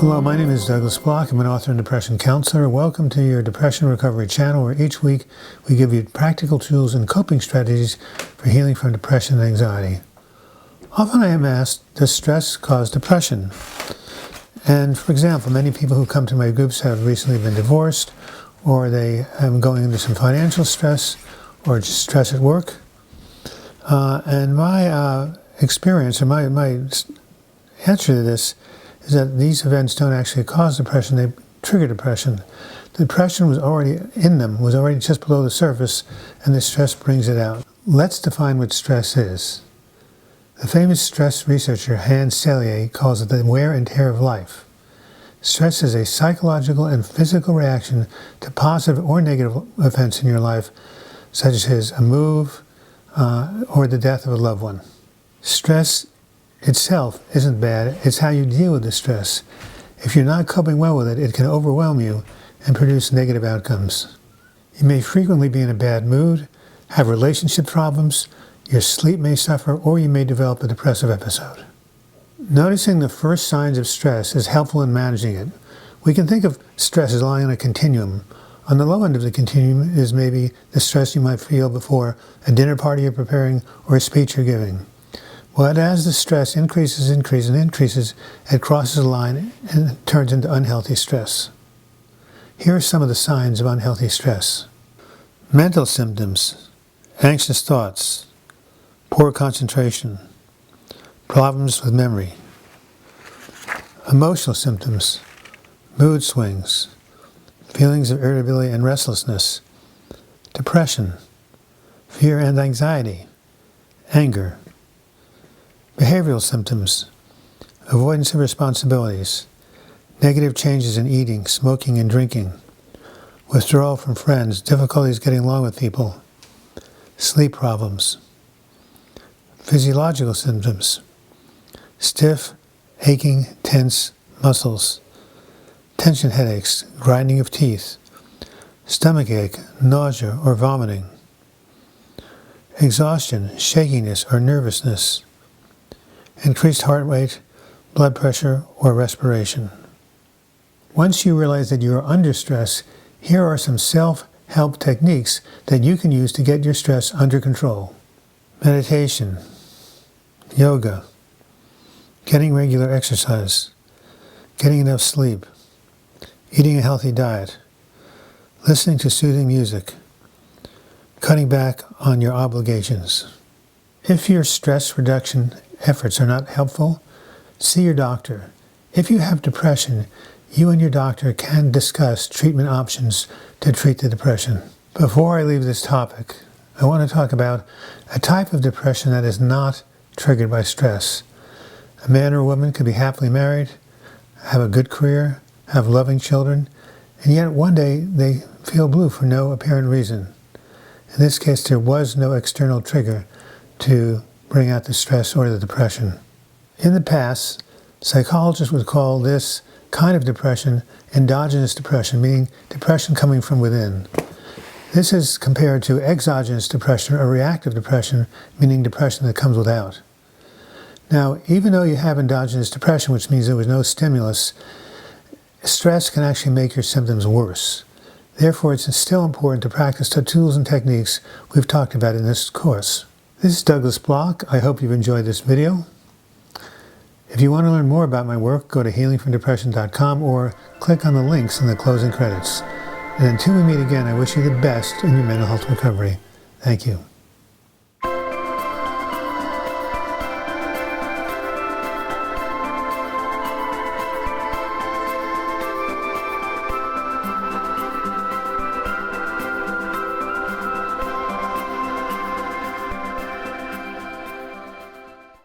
Hello, my name is Douglas Bloch. I'm an author and depression counselor. Welcome to your Depression Recovery channel, where each week we give you practical tools and coping strategies for healing from depression and anxiety. Often I am asked, does stress cause depression? And for example, many people who come to my groups have recently been divorced, or they are going into some financial stress, or just stress at work. And my experience, or my answer to this, is that these events don't actually cause depression, they trigger depression. The depression was already in them, was already just below the surface, and the stress brings it out. Let's define what stress is. The famous stress researcher Hans Selye calls it the wear and tear of life. Stress is a psychological and physical reaction to positive or negative events in your life, such as a move or the death of a loved one. Stress itself isn't bad, it's how you deal with the stress. If you're not coping well with it, it can overwhelm you and produce negative outcomes. You may frequently be in a bad mood, have relationship problems, your sleep may suffer, or you may develop a depressive episode. Noticing the first signs of stress is helpful in managing it. We can think of stress as lying on a continuum. On the low end of the continuum is maybe the stress you might feel before a dinner party you're preparing or a speech you're giving. But as the stress increases, it crosses a line and turns into unhealthy stress. Here are some of the signs of unhealthy stress. Mental symptoms: anxious thoughts, poor concentration, problems with memory. Emotional symptoms: mood swings, feelings of irritability and restlessness, depression, fear and anxiety, anger. Behavioral symptoms: avoidance of responsibilities, negative changes in eating, smoking and drinking, withdrawal from friends, difficulties getting along with people, sleep problems. Physiological symptoms: stiff, aching, tense muscles, tension headaches, grinding of teeth, stomach ache, nausea or vomiting, exhaustion, shakiness or nervousness, increased heart rate, blood pressure, or respiration. Once you realize that you are under stress, here are some self-help techniques that you can use to get your stress under control. Meditation, yoga, getting regular exercise, getting enough sleep, eating a healthy diet, listening to soothing music, cutting back on your obligations. If your stress reduction efforts are not helpful, see your doctor. If you have depression, you and your doctor can discuss treatment options to treat the depression. Before I leave this topic, I want to talk about a type of depression that is not triggered by stress. A man or a woman could be happily married, have a good career, have loving children, and yet one day they feel blue for no apparent reason. In this case, there was no external trigger to bring out the stress or the depression. In the past, psychologists would call this kind of depression endogenous depression, meaning depression coming from within. This is compared to exogenous depression or reactive depression, meaning depression that comes without. Now, even though you have endogenous depression, which means there was no stimulus, stress can actually make your symptoms worse. Therefore, it's still important to practice the tools and techniques we've talked about in this course. This is Douglas Bloch. I hope you've enjoyed this video. If you want to learn more about my work, go to healingfromdepression.com or click on the links in the closing credits. And until we meet again, I wish you the best in your mental health recovery. Thank you.